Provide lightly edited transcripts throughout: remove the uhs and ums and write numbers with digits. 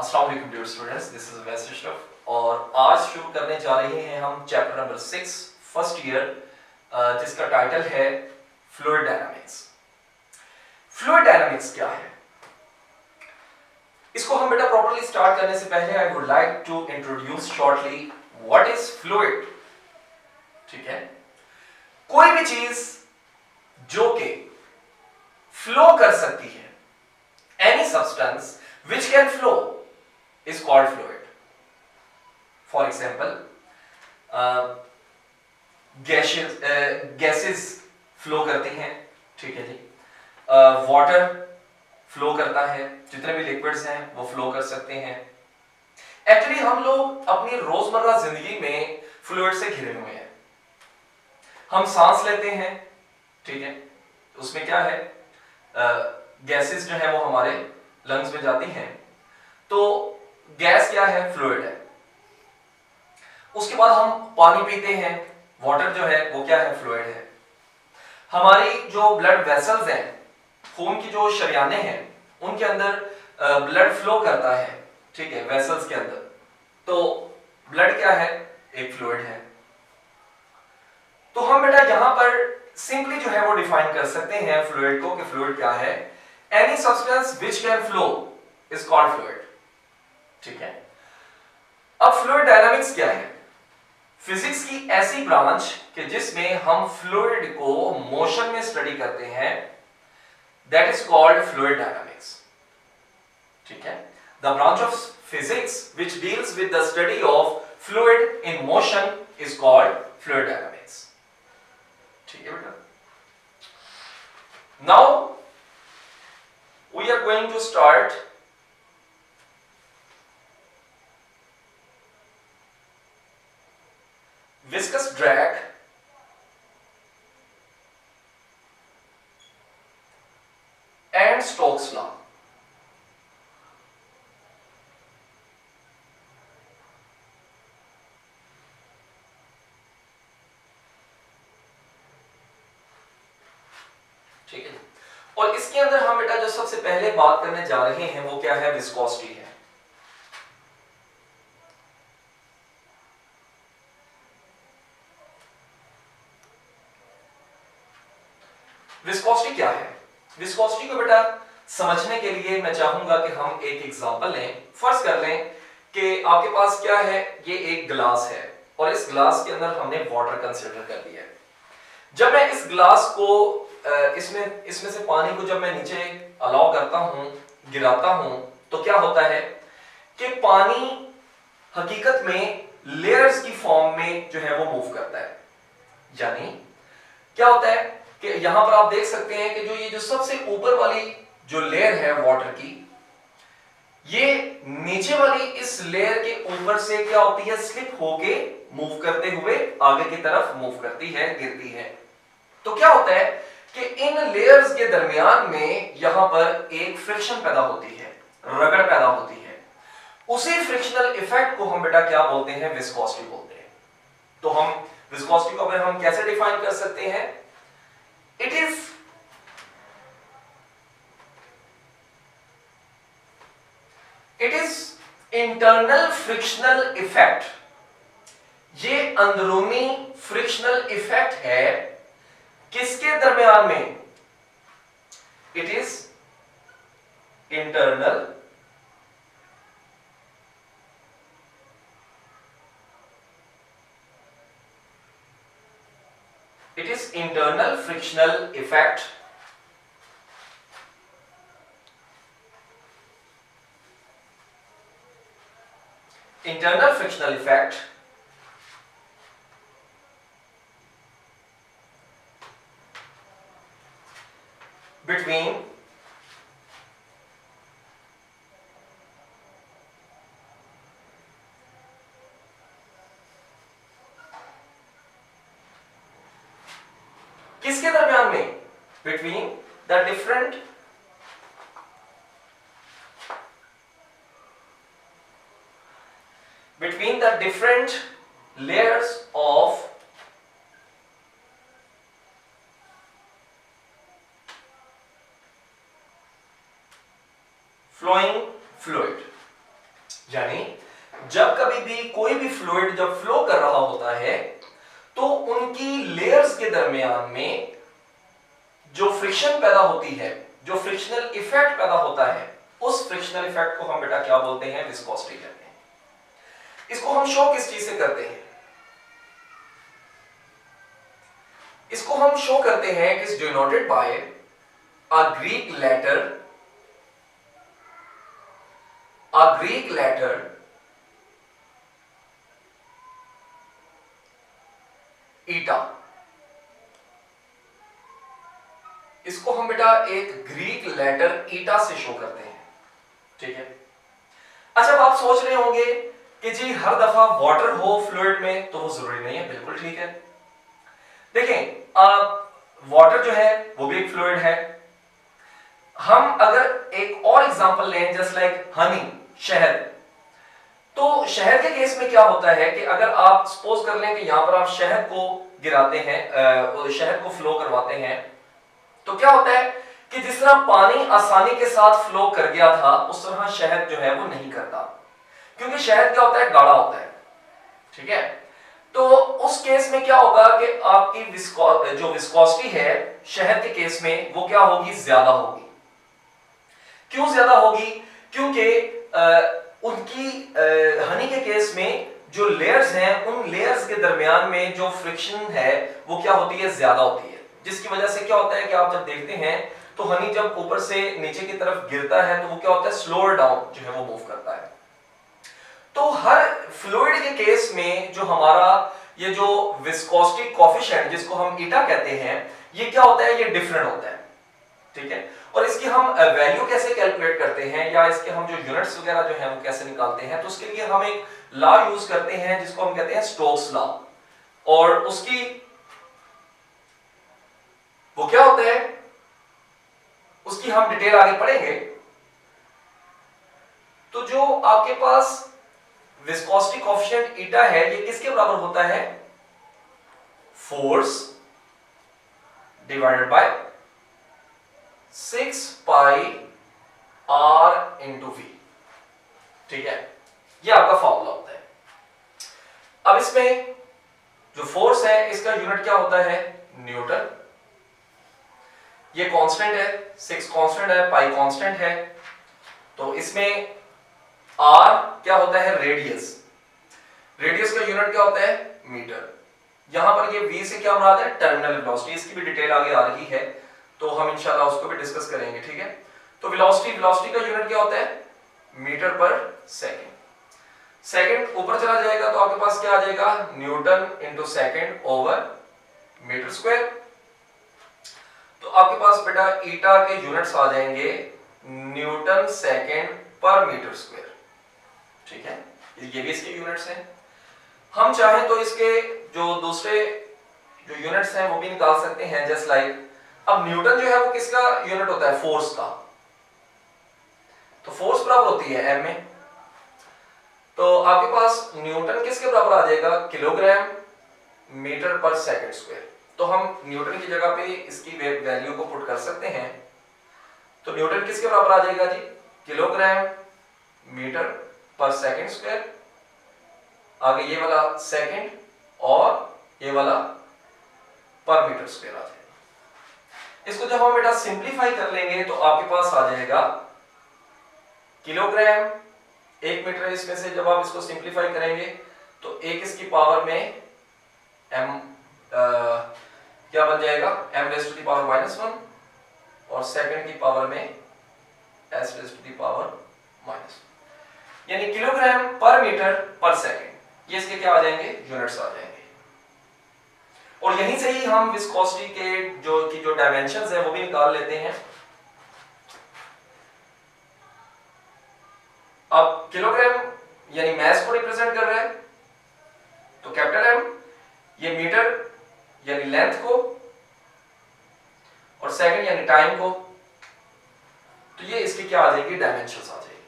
अस्सलाम वालेकुम dear students, this is Awais Ashraf और आज शुरू करने जा रहे हैं हम चैप्टर नंबर 6 फर्स्ट ईयर जिसका टाइटल है फ्लूइड डायनामिक्स। फ्लूइड डायनामिक्स क्या है, इसको हम बेटा प्रॉपर्ली स्टार्ट करने से पहले I would like to introduce shortly what is fluid. ठीक है, कोई भी चीज जो कि फ्लो कर सकती है, any substance which can flow is called fluid. For example, gases flow करती हैं, ठीक है जी। वाटर फ्लो करता है, जितने भी लिक्विड्स हैं वो फ्लो कर सकते हैं। एक्चुअली हम लोग अपनी रोजमर्रा जिंदगी में फ्लूइड से घिरे हुए हैं। हम सांस लेते हैं, ठीक है, उसमें क्या है, गैसेस जो है वो हमारे लंग्स में जाती हैं, तो गैस क्या है, फ्लूइड है। उसके बाद हम पानी पीते हैं, वाटर जो है वो क्या है, फ्लूइड है। हमारी जो ब्लड वेसल्स हैं, खून की जो शरियानें हैं, उनके अंदर ब्लड फ्लो करता है, ठीक है, वेसल्स के अंदर, तो ब्लड क्या है, एक फ्लूइड है। तो हम बेटा यहां पर सिंपली जो है वो डिफाइन कर सकते हैं फ्लूइड को कि फ्लूइड क्या है, any substance which can flow is called fluid. ठीक है, अब फ्लूइड डायनामिक्स क्या है, फिजिक्स की ऐसी ब्रांच कि जिसमें हम फ्लूइड को मोशन में स्टडी करते हैं, that is called fluid dynamics. ठीक है, the branch of physics which deals with the study of fluid in motion is called fluid dynamics. ठीक है बेटा, now we are going to start viscous drag and Stokes law। ठीक है, और इसके अंदर हम बेटा जो सबसे पहले बात करने जा रहे हैं वो क्या है, विस्कोसिटी है। विस्कोसिटी क्या है, विस्कोसिटी को बेटा समझने के लिए मैं चाहूंगा कि हम एक एग्जांपल लें। फर्ज कर लें कि आपके पास क्या है, ये एक ग्लास है और इस ग्लास के अंदर हमने वाटर कंसीडर कर लिया है। जब मैं इस ग्लास को इसमें से पानी को जब मैं नीचे अलाउ करता हूं, गिराता हूं, तो क्या होता है कि पानी हकीकत में लेयर्स की फॉर्म में जो है वो मूव करता है। यानी क्या होता है कि यहां पर आप देख सकते हैं कि ये जो सबसे ऊपर वाली जो लेयर है वाटर की, ये नीचे वाली इस लेयर के ऊपर से क्या होती है, स्लिप होके मूव करते हुए आगे की तरफ मूव करती है, गिरती है। तो क्या होता है कि इन लेयर्स के दरमियान में यहां पर एक फ्रिक्शन पैदा होती है, रगड़ पैदा होती है। उसी फ्रिक्शनल इफेक्ट को हम बेटा क्या बोलते हैं, विस्कोसिटी बोलते हैं। तो हम विस्कोसिटी को अगर हम कैसे डिफाइन कर सकते हैं, it is internal frictional effect. ये अंदरूनी फ्रिक्शनल इफेक्ट है किसके दरमियान में, it is internal frictional effect between किसके दरमियान में, between the different layers of flowing fluid। यानी जब कभी भी कोई भी फ्लूइड जब फ्लो कर रहा होता है तो उनकी लेयर्स के दरमियान में जो फ्रिक्शन पैदा होती है, जो फ्रिक्शनल इफेक्ट पैदा होता है, उस फ्रिक्शनल इफेक्ट को हम बेटा क्या बोलते हैं? विस्कोसिटी कहते हैं। इसको हम शो किस चीज से करते हैं? इसको हम शो करते हैं कि is denoted by a Greek letter eta. इसको हम बेटा एक ग्रीक लेटर ईटा से शो करते हैं, ठीक है। अच्छा, अब आप सोच रहे होंगे कि जी हर दफा वाटर हो फ्लूइड में तो वो जरूरी नहीं है। बिल्कुल ठीक है। देखें, वाटर जो है वो भी एक फ्लूइड है। हम अगर एक और एग्जांपल लें, जस्ट लाइक हनी, शहद, तो शहद के केस में क्या होता है कि अगर आप सपोज कर लें कि यहां पर आप शहद को गिराते हैं, शहद को फ्लो करवाते हैं, तो क्या होता है कि जिस तरह पानी आसानी के साथ फ्लो कर गया था उस तरह शहद जो है वो नहीं करता, क्योंकि शहद क्या होता है? गाढ़ा होता है, ठीक है। तो उस केस में क्या होगा कि आपकी जो विस्कोसिटी है शहद के केस में वो क्या होगी? ज्यादा होगी। क्यों ज्यादा होगी? क्योंकि उनकी हनी के केस में जो लेयर्स हैं उन लेयर्स के दरमियान में जो फ्रिक्शन है वो क्या होती है? ज्यादा होती है, जिसकी वजह से क्या होता है कि आप जब देखते हैं तो हनी जब ऊपर से नीचे की तरफ गिरता है तो वो क्या होता है? स्लोअर डाउन जो है वो मूव करता है। तो हर फ्लूइड के केस में जो हमारा ये जो विस्कोसिटी कोएफिशिएंट जिसको हम ईटा कहते हैं, ये क्या होता है? ये डिफरेंट होता है, ठीक है। और इसकी हम वैल्यू कैसे कैलकुलेट करते हैं या इसके हम जो यूनिट्स वगैरह जो है वो कैसे निकालते हैं, तो उसके लिए हम एक लॉ यूज करते हैं जिसको हम कहते हैं स्टोक्स लॉ। और उसकी वो क्या होता है उसकी हम डिटेल आगे पढ़ेंगे। तो जो आपके पास विस्कोसिटी कोएफिशिएंट ईटा है ये किसके बराबर होता है? Force divided by 6 pi r into v, ठीक है। ये आपका फॉर्मूला होता है। अब इसमें जो फोर्स है इसका यूनिट क्या होता है? न्यूटन। ये कांस्टेंट है, 6 कांस्टेंट है, पाई कांस्टेंट है। तो इसमें r क्या होता है? रेडियस। रेडियस का यूनिट क्या होता है? मीटर। यहां पर ये v से क्या मुराद है? Terminal velocity. इसकी भी डिटेल आगे आ रही है तो हम इंशाल्लाह उसको भी डिस्कस करेंगे, ठीक है। तो वेलोसिटी का यूनिट क्या होता है? मीटर पर सेकंड। सेकंड ऊपर चला जाएगा तो आपके पास क्या आ जाएगा? Newton into second over metre square. तो आपके पास बेटा ईटा के यूनिट्स आ जाएंगे न्यूटन सेकंड पर मीटर स्क्वायर, ठीक है। ये भी इसके यूनिट्स हैं। हम चाहें तो इसके जो दूसरे जो यूनिट्स हैं वो भी निकाल सकते हैं, जस्ट लाइक अब न्यूटन जो है वो किसका यूनिट होता है? फोर्स का। तो फोर्स बराबर होती है एम में। तो आपके पास न्यूटन किसके बराबर आ जाएगा? किलोग्राम मीटर पर सेकंड स्क्वायर। तो हम न्यूटन की जगह पे इसकी वैल्यू को पुट कर सकते हैं। तो न्यूटन किसके बराबर आ जाएगा जी? किलोग्राम मीटर पर सेकंड स्क्वायर। आगे ये वाला सेकंड और ये वाला पर मीटर स्क्वायर आ जाएगा। इसको जब हम बेटा सिंपलीफाई कर लेंगे तो आपके पास आ जाएगा किलोग्राम, 1 मीटर है इसमें से। जब आप इसको सिंपलीफाई करेंगे तो एक इसकी पावर में m क्या बन जाएगा? m raise to the power -1 और सेकंड की पावर में s raise to the power -1, यानी किलोग्राम पर मीटर पर सेकंड। ये इसके क्या आ जाएंगे? यूनिट्स आ जाएंगे। और यहीं से ही हम विस्कोसिटी के जो डायमेंशंस है वो भी निकाल लेते हैं। अब किलोग्राम यानी मास को रिप्रेजेंट कर रहा है तो कैपिटल M, ये मीटर यानी लेंथ को, और सेकंड यानी टाइम को। तो ये इसकी क्या आ जाएगी? डायमेंशंस आ जाएगी।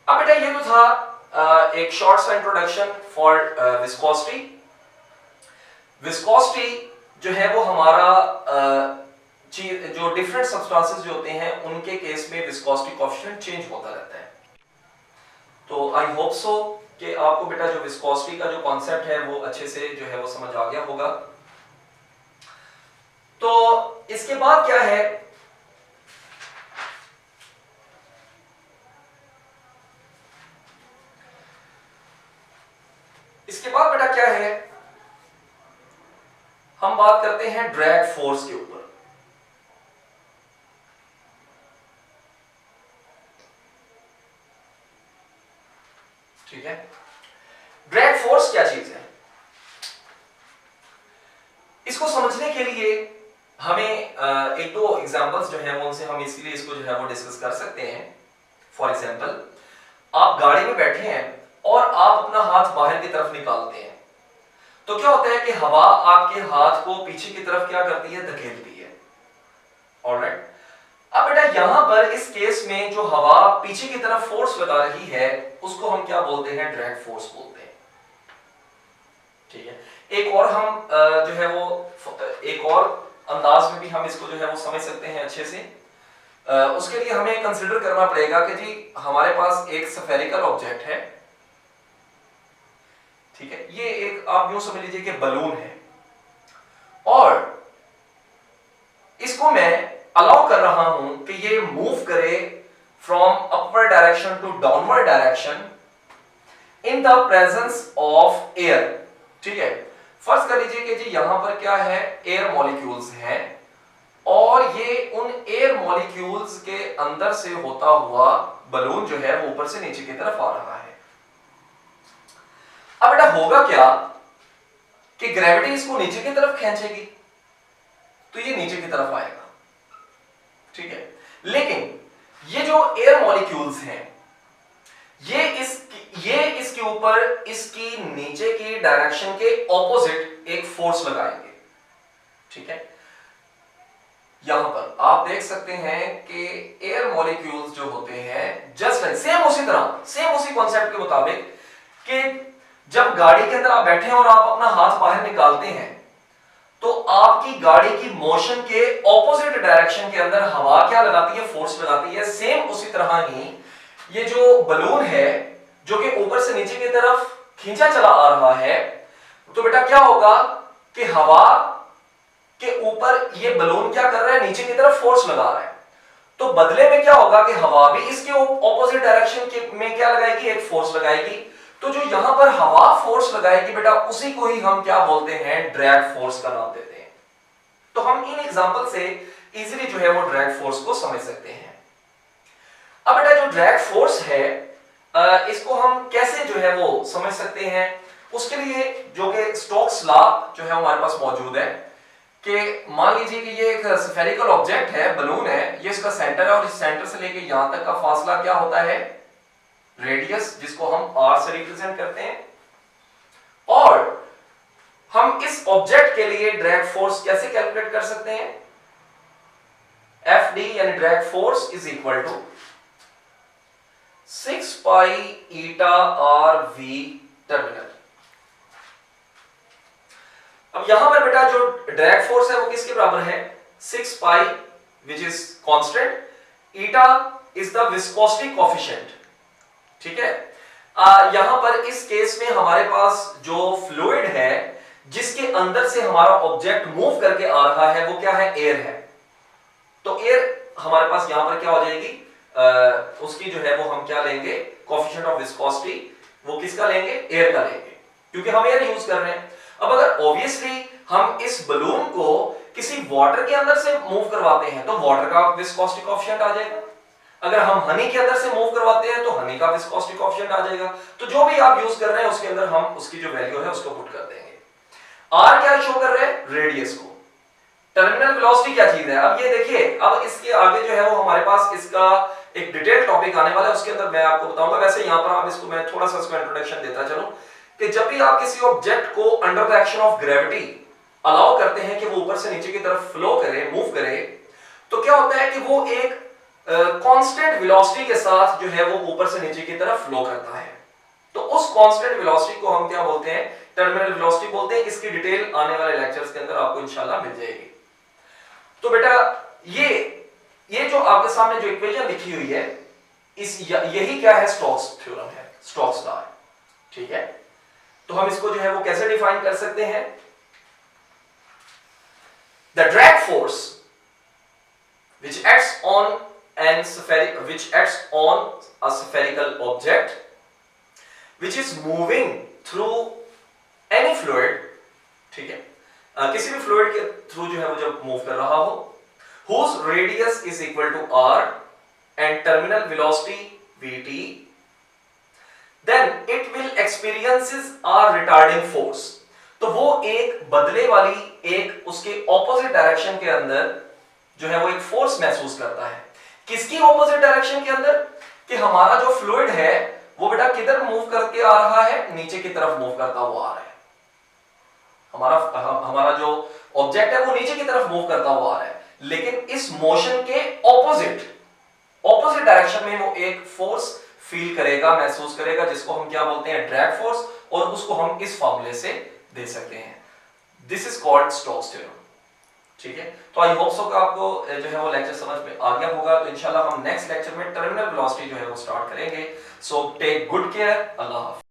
अब बेटा ये तो था एक शॉर्ट सा इंट्रोडक्शन फॉर विस्कोसिटी। विस्कोसिटी जो है वो हमारा जो डिफरेंट सब्सटेंसेस जो होते हैं उनके केस में विस्कोसिटी कोएफिशिएंट चेंज होता रहता है। आई होप सो कि आपको बेटा जो विस्कोसिटी का जो कॉन्सेप्ट है वो अच्छे से जो है वो समझ आ गया होगा। तो इसके बाद क्या है, इसके बाद बेटा क्या है, हम बात करते हैं ड्रैग फोर्स के ऊपर। ठीक है, ड्रैग फोर्स क्या चीज है, इसको समझने के लिए हमें एक दो एग्जांपल्स जो है वो उनसे हम इसलिए इसको जो है वो डिस्कस कर सकते हैं। फॉर एग्जांपल, आप गाड़ी में बैठे हैं और आप अपना हाथ बाहर की तरफ निकालते हैं, तो क्या होता है कि हवा आपके हाथ को पीछे की तरफ क्या करती है, धकेलती है। ऑलराइट, अब बेटा यहां पर इस केस में जो हवा पीछे की तरफ फोर्स लगा रही है उसको हम क्या बोलते हैं, ड्रैग फोर्स बोलते हैं। ठीक है, एक और हम जो है वो एक और अंदाज में भी हम इसको जो है वो समझ सकते हैं अच्छे से। उसके लिए हमें कंसीडर करना पड़ेगा कि जी हमारे पास एक स्फेरिकल ऑब्जेक्ट है। ठीक है, ये एक आप यूं समझ लीजिए कि बलून है और इसको मैं अलाउ कर रहा हूं कि ये मूव करे from upward direction to downward direction in the presence of air. ठीक है, फर्ज कर लीजिए कि जी यहां पर क्या है, एयर मॉलिक्यूल्स हैं और ये उन एयर मॉलिक्यूल्स के अंदर से होता हुआ बलून जो है वो ऊपर से नीचे की तरफ आ रहा है। अब बेटा होगा क्या कि ग्रेविटी इसको नीचे की तरफ खींचेगी तो ये नीचे की तरफ आएगा। ठीक है, लेकिन ये जो एयर मॉलिक्यूल्स हैं ये इसके ऊपर इसकी नीचे की डायरेक्शन के ऑपोजिट एक फोर्स लगाएंगे। ठीक है, यहां पर आप देख सकते हैं कि एयर मॉलिक्यूल्स जो होते हैं जस्ट सेम उसी तरह सेम उसी कॉन्सेप्ट के मुताबिक कि जब गाड़ी के अंदर आप बैठे हैं और आप अपना हाथ बाहर निकालते हैं तो आपकी गाड़ी की मोशन के ऑपोजिट डायरेक्शन के अंदर हवा क्या लगाती है, फोर्स लगाती है। सेम उसी तरह ही ये जो बलून है जो कि ऊपर से नीचे की तरफ खींचा चला आ रहा है, तो बेटा क्या होगा कि हवा के ऊपर ये बलून क्या कर रहा है, नीचे की तरफ फोर्स लगा रहा है। तो बदले में क्या होगा कि हवा भी इसके ऑपोजिट डायरेक्शन में क्या लगाएगी, एक फोर्स लगाएगी। तो जो यहां पर हवा फोर्स लगाएगी बेटा उसी को ही हम क्या बोलते हैं, ड्रैग फोर्स का नाम देते हैं। तो हम इन एग्जांपल से इजीली जो है वो ड्रैग फोर्स को समझ सकते हैं। अब बेटा जो ड्रैग फोर्स है इसको हम कैसे जो है वो समझ सकते हैं, उसके लिए जो कि स्टोक्स लॉ जो है हमारे पास मौजूद है कि मान लीजिए कि ये एक स्फेरिकल ऑब्जेक्ट है, बलून है, ये इसका सेंटर है और इस सेंटर से लेके यहां तक का फासला क्या होता है, रेडियस, जिसको हम r से रिप्रेजेंट करते हैं। और हम इस ऑब्जेक्ट के लिए ड्रैग फोर्स कैसे कैलकुलेट कर सकते हैं, Fd यानी drag force is equal to 6 pi eta R V terminal. अब यहां पर बेटा जो ड्रैग फोर्स है वो किसके बराबर है, 6 pi which is constant, eta is the viscosity coefficient. ठीक है, यहां पर इस केस में हमारे पास जो फ्लूइड है जिसके अंदर से हमारा ऑब्जेक्ट मूव करके आ रहा है वो क्या है, एयर है। तो एयर हमारे पास यहां पर क्या हो जाएगी, उसकी जो है वो हम क्या लेंगे, कोएफिशिएंट ऑफ विस्कोसिटी, वो किसका लेंगे, एयर का लेंगे, क्योंकि हम एयर यूज कर रहे हैं। अब अगर ऑब्वियसली हम इस बलून को किसी वाटर के अंदर से मूव करवाते हैं तो वाटर का विस्कोसिटी कोएफिशिएंट आ जाएगा। अगर हम हनी के अंदर से मूव करवाते हैं तो हनी का विस्कोसिटी कोएफिशिएंट आ जाएगा। तो जो भी आप यूज कर रहे हैं उसके अंदर हम उसकी जो वैल्यू है उसको पुट कर देंगे। आर क्या शो कर रहे हैं, रेडियस को। टर्मिनल वेलोसिटी क्या चीज है, अब ये देखिए, अब इसके आगे जो है वो हमारे पास इसका एक डिटेल टॉपिक आने वाला है, उसके अंदर मैं आपको बताऊंगा। वैसे यहां पर आप इसको मैं थोड़ा सा इसको इंट्रोडक्शन देता चलूं कि जब भी आप किसी ऑब्जेक्ट को under the action of gravity allow करते हैं कि वो ऊपर से नीचे की तरफ फ्लो करे, मूव करे, तो क्या होता है कि वो एक कांस्टेंट वेलोसिटी के साथ जो है वो ऊपर से नीचे की तरफ फ्लो करता है। तो उस कांस्टेंट वेलोसिटी को हम क्या बोलते हैं, टर्मिनल वेलोसिटी बोलते हैं। इसकी डिटेल आने वाले लेक्चर्स के अंदर आपको इंशाल्लाह मिल जाएगी। तो बेटा ये जो आपके सामने जो इक्वेशन लिखी हुई है, यही क्या है, स्टोक्स थ्योरम है। स्टोक्स लॉ है, ठीक है। तो हम इसको जो है वो कैसे डिफाइन कर सकते हैं? The drag force which acts on a spherical object which is moving through any fluid, ठीक है, किसी भी फ्लूइड के थ्रू जो है वो जब मूव कर रहा हो, whose radius is equal to r and terminal velocity vt, then it will experiences a retarding force। तो वो एक बदले वाली, एक उसके ऑपोजिट डायरेक्शन के अंदर जो है वो एक फोर्स महसूस करता है। किसकी ऑपोजिट डायरेक्शन के अंदर? कि हमारा जो फ्लूइड है वो बेटा किधर मूव करके आ रहा है? नीचे की तरफ मूव करता हुआ आ रहा है। हमारा जो ऑब्जेक्ट है वो नीचे की तरफ मूव करता हुआ आ रहा है, लेकिन इस मोशन के ऑपोजिट डायरेक्शन में वो एक फोर्स फील करेगा, महसूस करेगा, जिसको हम क्या बोलते हैं? Drag force. और उसको हम इस फॉर्मूले से दे सकते हैं, this is called Stokes theorem, ठीक है। तो आई होप सो कि आपको जो है वो लेक्चर समझ में आ गया होगा। तो इंशाल्लाह हम नेक्स्ट लेक्चर में टर्मिनल वेलोसिटी जो है वो स्टार्ट करेंगे। सो टेक गुड केयर, अल्लाह हाफिज़।